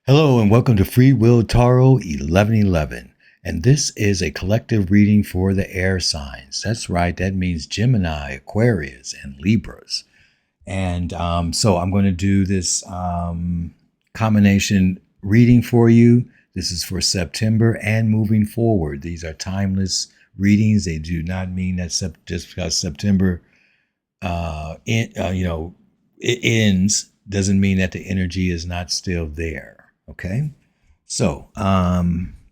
Hello and welcome to Free Will Tarot 1111. And this is a collective reading for the air signs. That's right, that means Gemini, Aquarius, and Libras. And so I'm going to do this combination reading for you. This is for September and moving forward. These are timeless readings. They do not mean that just because September it ends doesn't mean that the energy is not still there. Okay, so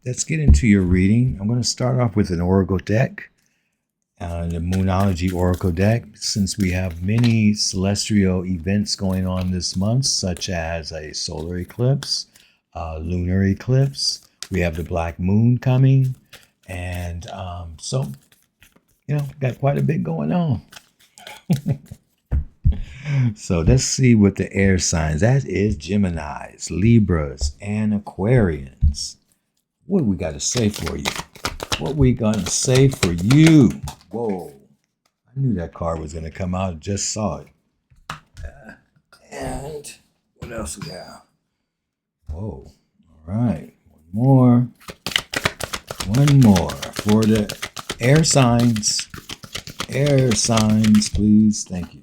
let's get into your reading. I'm going to start off with an oracle deck, the Moonology Oracle deck, since we have many celestial events going on this month, such as a solar eclipse, lunar eclipse. We have the black moon coming, and so got quite a bit going on. So let's see what the air signs, that is Geminis, Libras, and Aquarians. What we got to say for you? What we gonna say for you? Whoa, I knew that card was gonna come out. I just saw it. And what else we got? Whoa, all right, one more for the air signs. Air signs, please. Thank you.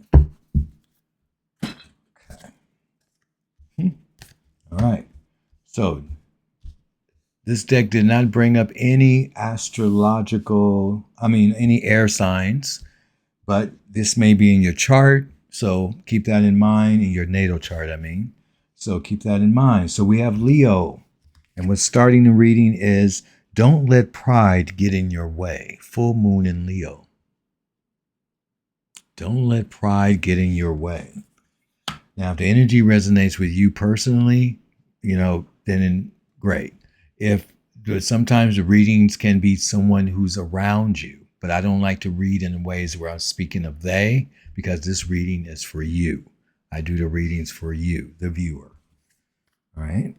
All right, so this deck did not bring up any any air signs, but this may be in your chart, so keep that in mind, in your natal chart, So keep that in mind. So we have Leo, and what's starting the reading is don't let pride get in your way. Full moon in Leo. Don't let pride get in your way. Now, if the energy resonates with you personally, then great. If sometimes the readings can be someone who's around you, but I don't like to read in ways where I'm speaking of they, because this reading is for you. I do the readings for you, the viewer. All right.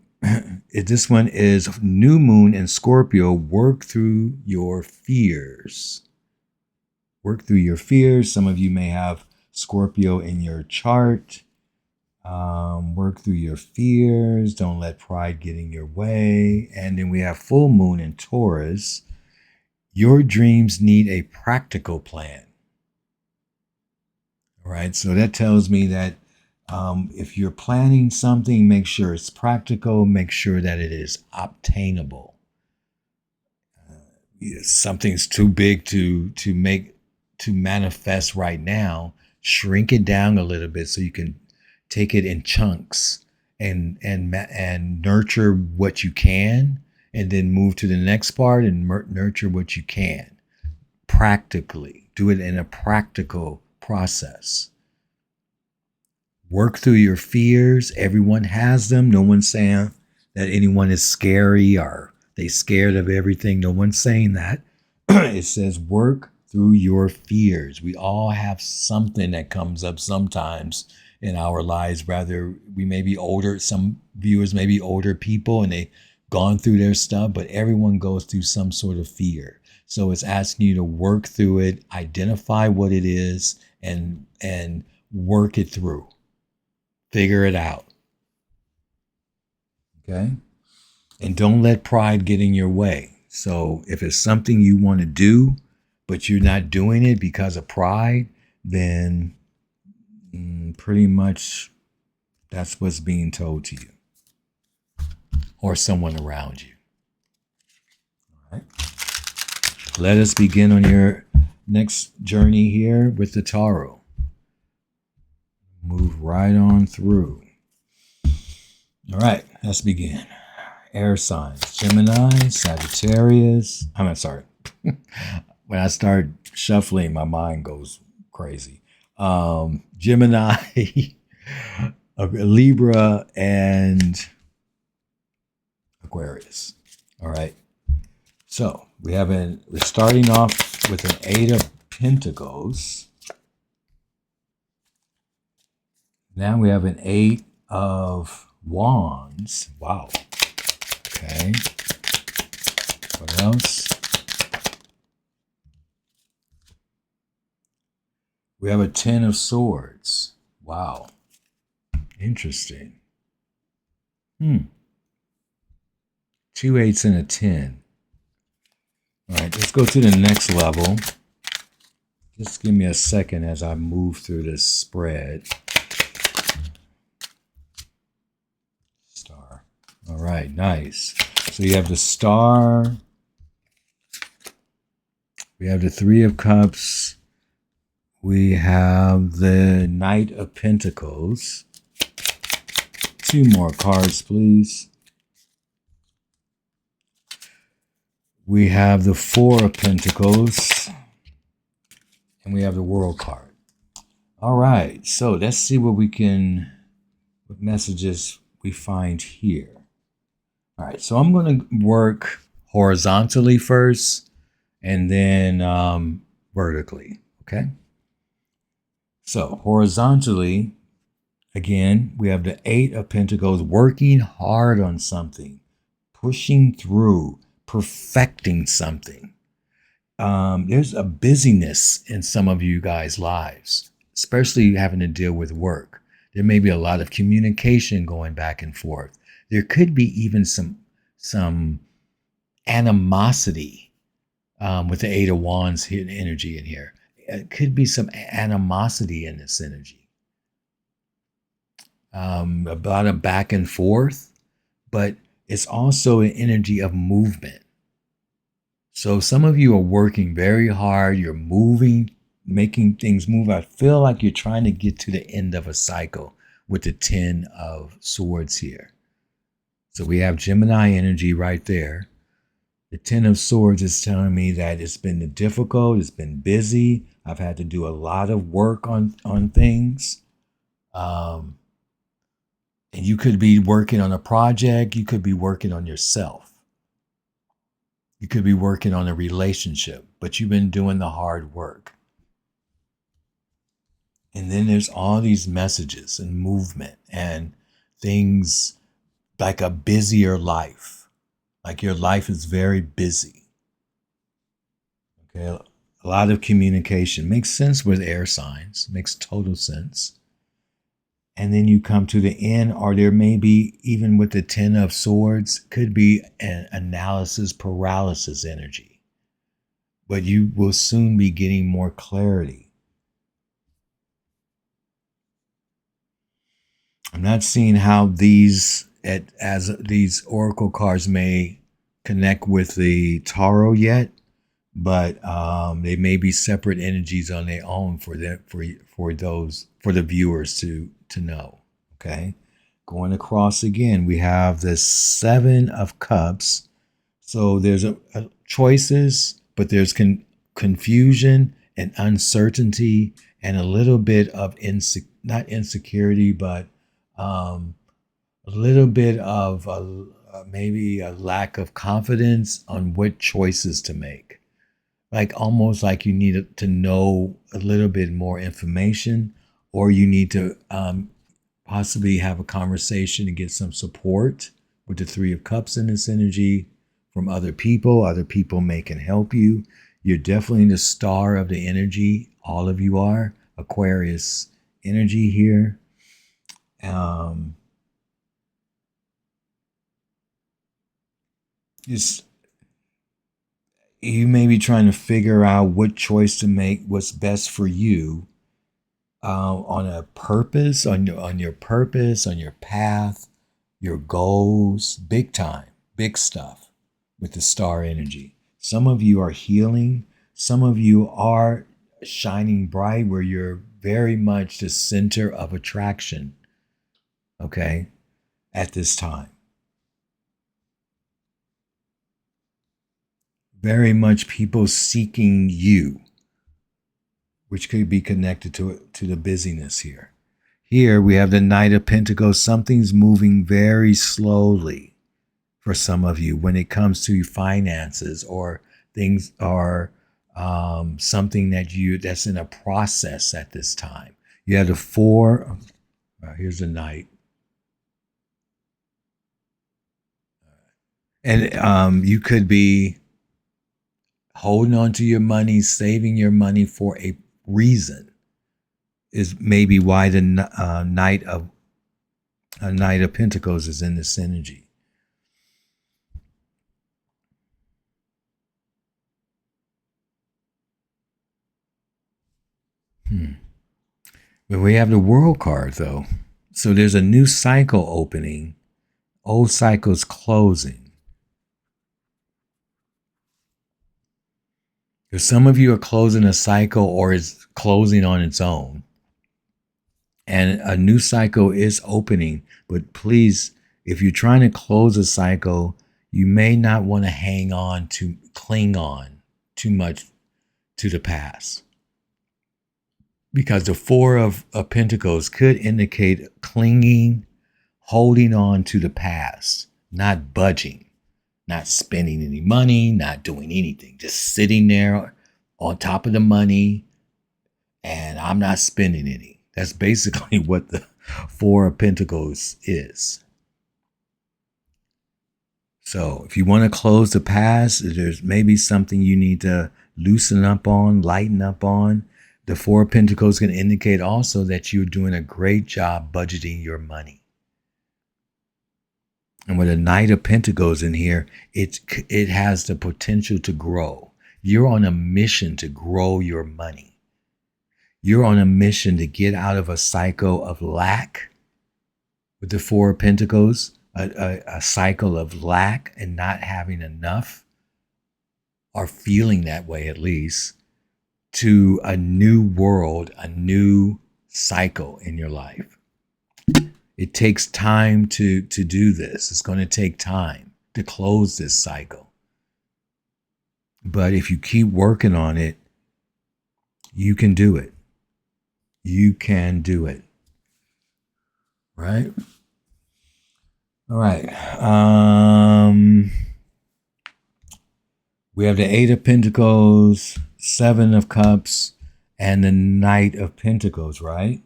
This one is new moon in Scorpio. Work through your fears. Work through your fears. Some of you may have Scorpio in your chart. Work through your fears. Don't let pride get in your way. And then we have full moon in Taurus. Your dreams need a practical plan. All right. So that tells me that if you're planning something, make sure it's practical. Make sure that it is obtainable. Something's too big to manifest right now. Shrink it down a little bit so you can take it in chunks and nurture what you can, and then move to the next part and nurture what you can. Practically. Do it in a practical process. Work through your fears. Everyone has them. No one's saying that anyone is scary or they scared of everything. No one's saying that. It says work through your fears. We all have something that comes up sometimes in our lives. Rather, we may be older, some viewers may be older people and they've gone through their stuff, but everyone goes through some sort of fear. So it's asking you to work through it, identify what it is, and work it through. Figure it out. Okay? And don't let pride get in your way. So if it's something you want to do, but you're not doing it because of pride, then pretty much that's what's being told to you or someone around you. All right. Let us begin on your next journey here with the tarot. Move right on through. All right, let's begin. Air signs: Gemini, Sagittarius. When I start shuffling, my mind goes crazy. Gemini, Libra, and Aquarius. All right. So we're starting off with an 8 of Pentacles. Now we have an 8 of Wands. Wow. Okay. What else? We have a 10 of Swords. Wow. Interesting. 2 8s and a 10. All right, let's go to the next level. Just give me a second as I move through this spread. Star. All right, nice. So you have the star. We have the 3 of Cups. We have the Knight of Pentacles. 2 more cards, please. We have the 4 of Pentacles. And we have the World card. All right, so let's see what messages we find here. All right, so I'm going to work horizontally first and then vertically, okay? So horizontally, again, we have the 8 of Pentacles, working hard on something, pushing through, perfecting something. There's a busyness in some of you guys' lives, especially having to deal with work. There may be a lot of communication going back and forth. There could be even some animosity with the 8 of Wands energy in here. It could be some animosity in this energy. About a back and forth, but it's also an energy of movement. So some of you are working very hard. You're moving, making things move. I feel like you're trying to get to the end of a cycle with the 10 of Swords here. So we have Gemini energy right there. The 10 of Swords is telling me that it's been difficult. It's been busy. I've had to do a lot of work on things. And you could be working on a project. You could be working on yourself. You could be working on a relationship, but you've been doing the hard work. And then there's all these messages and movement and things like a busier life. Like your life is very busy. Okay, a lot of communication. Makes sense with air signs. Makes total sense. And then you come to the end, or there may be, even with the 10 of Swords, could be an analysis paralysis energy. But you will soon be getting more clarity. I'm not seeing how these oracle cards may connect with the tarot yet, but they may be separate energies on their own for the viewers to know. Okay, going across again, we have the 7 of Cups. So there's a choices, but there's confusion and uncertainty and a little bit of not insecurity, but a little bit of maybe a lack of confidence on what choices to make. Like almost like you need to know a little bit more information, or you need to possibly have a conversation and get some support with the 3 of Cups in this energy from other people. Other people may can help you. You're definitely the star of the energy. All of you are. Aquarius energy here. You may be trying to figure out what choice to make, what's best for you on a purpose, on your purpose, on your path, your goals, big time, big stuff with the star energy. Some of you are healing. Some of you are shining bright where you're very much the center of attraction, okay, at this time. Very much people seeking you, which could be connected to the busyness here. Here we have the Knight of Pentacles. Something's moving very slowly for some of you when it comes to finances, or things are something that's in a process at this time. You have the 4. Here's the Knight. And you could be holding on to your money, saving your money for a reason, is maybe why the Knight of Pentacles is in this energy. But we have the World card, though. So there's a new cycle opening, old cycles closing. Because some of you are closing a cycle or is closing on its own. And a new cycle is opening. But please, if you're trying to close a cycle, you may not want to cling on too much to the past. Because the Four of Pentacles could indicate clinging, holding on to the past, not budging, not spending any money, not doing anything, just sitting there on top of the money, and I'm not spending any. That's basically what the Four of Pentacles is. So if you want to close the past, there's maybe something you need to loosen up on, lighten up on. The Four of Pentacles can indicate also that you're doing a great job budgeting your money. And with a Knight of Pentacles in here, it has the potential to grow. You're on a mission to grow your money. You're on a mission to get out of a cycle of lack with the Four of Pentacles, a cycle of lack and not having enough, or feeling that way at least, to a new world, a new cycle in your life. It takes time to do this. It's going to take time to close this cycle. But if you keep working on it, you can do it. You can do it. Right? All right. We have the Eight of Pentacles, Seven of Cups, and the Knight of Pentacles, right?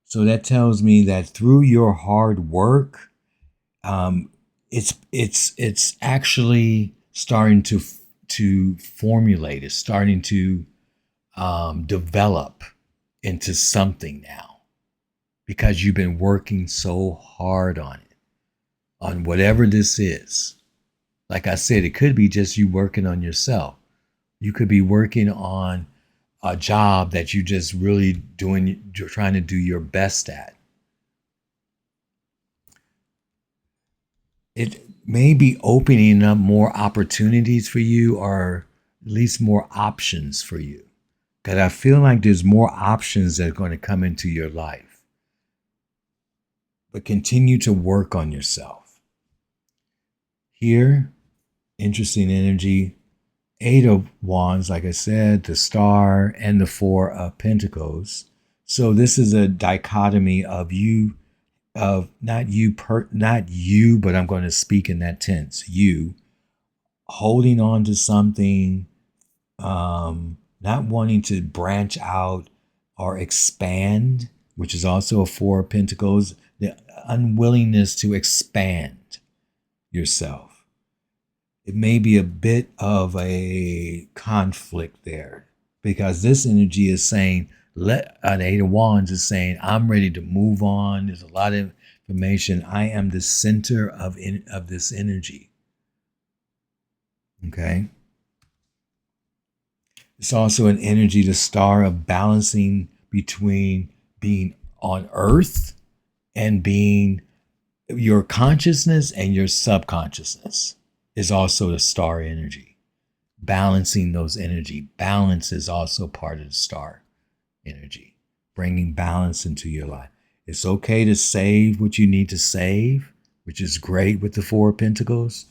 So that tells me that through your hard work, it's actually starting to formulate. It's starting to develop into something now, because you've been working so hard on it, on whatever this is. Like I said, it could be just you working on yourself. You could be working on a job that you just really you're trying to do your best at. It may be opening up more opportunities for you, or at least more options for you. Because I feel like there's more options that are going to come into your life. But continue to work on yourself. Here, interesting energy. Eight of Wands, like I said, the Star, and the Four of Pentacles. So this is a dichotomy of not you, but I'm going to speak in that tense. You holding on to something, not wanting to branch out or expand, which is also a Four of Pentacles. The unwillingness to expand yourself. It may be a bit of a conflict there, because this energy is saying, an Eight of Wands is saying, I'm ready to move on. There's a lot of information. I am the center of this energy. Okay. It's also an energy, the Star, of balancing between being on Earth and being your consciousness and your subconsciousness. Is also the Star energy. Balancing those energy. Balance is also part of the Star energy. Bringing balance into your life. It's okay to save what you need to save, which is great with the Four of Pentacles,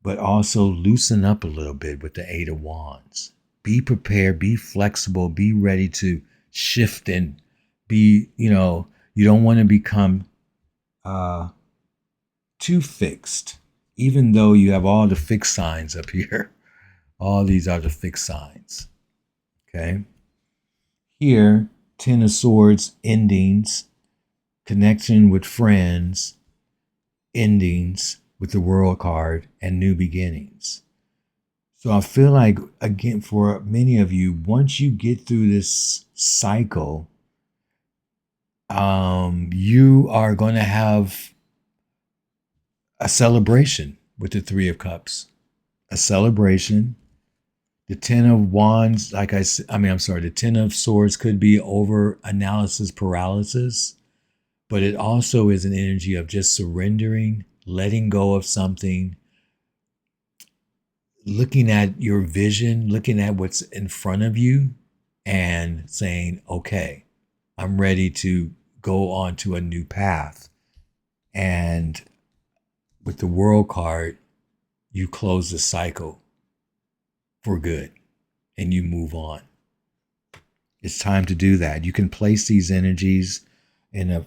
but also loosen up a little bit with the Eight of Wands. Be prepared, be flexible, be ready to shift, and be, you don't want to become too fixed. Even though you have all the fixed signs up here, all these are the fixed signs. Okay. Here, Ten of Swords, endings, connection with friends, endings with the World card, and new beginnings. So I feel like, again, for many of you, once you get through this cycle, you are going to have a celebration with the Three of Cups. A celebration. The Ten of Wands, like I said, I'm sorry, the Ten of Swords could be over analysis paralysis, but it also is an energy of just surrendering, letting go of something, looking at your vision, looking at what's in front of you, and saying, okay, I'm ready to go on to a new path. And with the World card, you close the cycle for good and you move on. It's time to do that. You can place these energies in a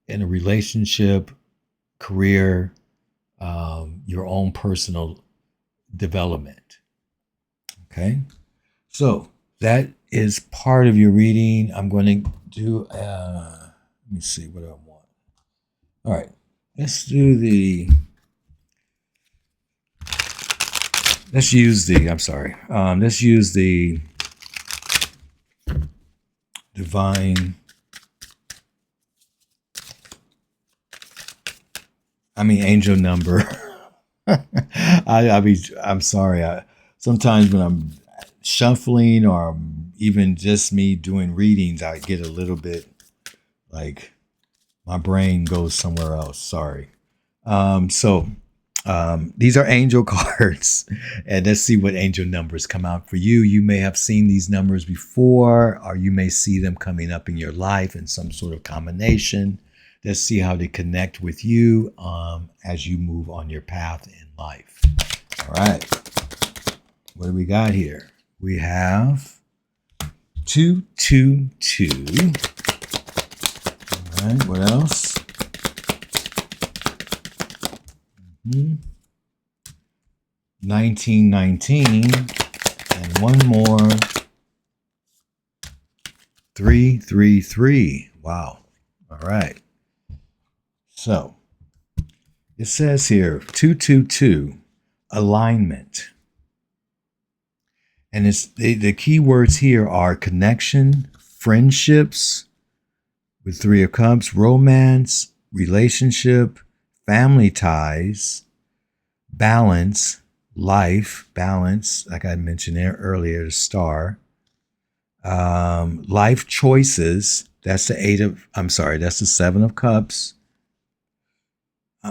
relationship, career, your own personal development. Okay, so that is part of your reading. I'm going to do. Let me see what I want. All right, let's do the. Let's use the. I'm sorry. Let's use the divine. Angel number. I'm sorry. Sometimes when I'm shuffling or even just me doing readings, I get a little bit like my brain goes somewhere else. Sorry. These are angel cards, and let's see what angel numbers come out for you. You may have seen these numbers before, or you may see them coming up in your life in some sort of combination. Let's see how they connect with you as you move on your path in life. All right. What do we got here? We have 222. All right. What else? 1919. And one more. 333. Wow. All right. So it says here 222, alignment. And the key words here are connection, friendships with Three of Cups, romance, relationship, family ties, balance, life, balance, like I mentioned earlier, the star, life choices. That's that's the Seven of Cups.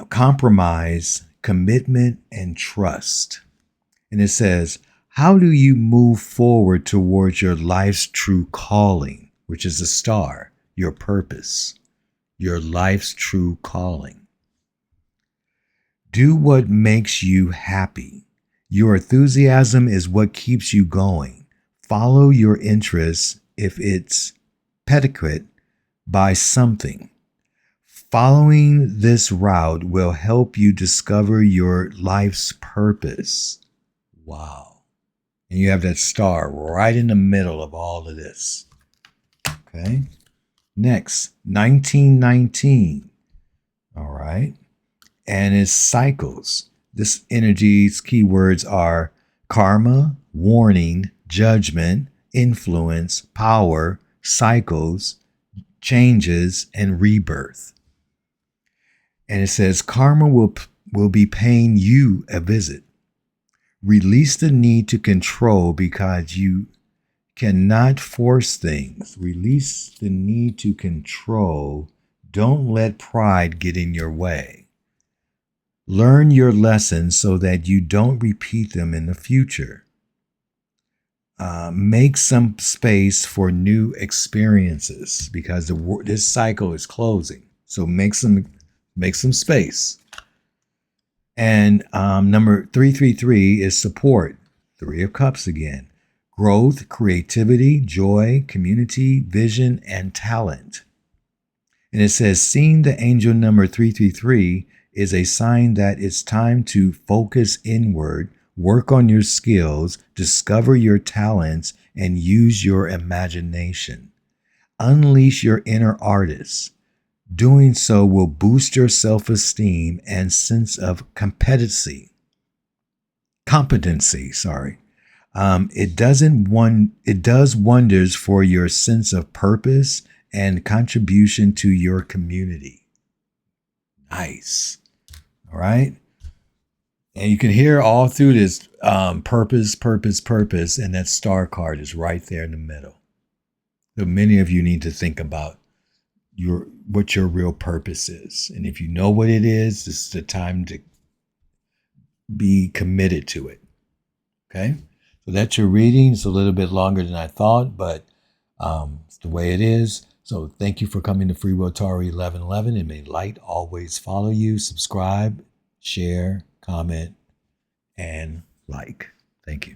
Compromise, commitment, and trust. And it says, how do you move forward towards your life's true calling, which is a star, your purpose, your life's true calling? Do what makes you happy. Your enthusiasm is what keeps you going. Follow your interests if it's pedicated by something. Following this route will help you discover your life's purpose. Wow. And you have that star right in the middle of all of this. Okay. Next, 1919. All right. And it's cycles. This energy's keywords are karma, warning, judgment, influence, power, cycles, changes, and rebirth. And it says karma will be paying you a visit. Release the need to control because you cannot force things. Release the need to control. Don't let pride get in your way. Learn your lessons so that you don't repeat them in the future. Make some space for new experiences because this cycle is closing. So make some space. And number 333 is support. Three of Cups again. Growth, creativity, joy, community, vision, and talent. And it says, seeing the angel number 333 is a sign that it's time to focus inward, work on your skills, discover your talents, and use your imagination. Unleash your inner artist. Doing so will boost your self-esteem and sense of competency. It does wonders for your sense of purpose and contribution to your community. Nice. All right. And you can hear all through this purpose, purpose, purpose, and that star card is right there in the middle. So many of you need to think about what your real purpose is. And if you know what it is, this is the time to be committed to it. Okay? So that's your reading. It's a little bit longer than I thought, but it's the way it is. So thank you for coming to Free Rotary 1111, and may light always follow you. Subscribe, share, comment, and like. Thank you.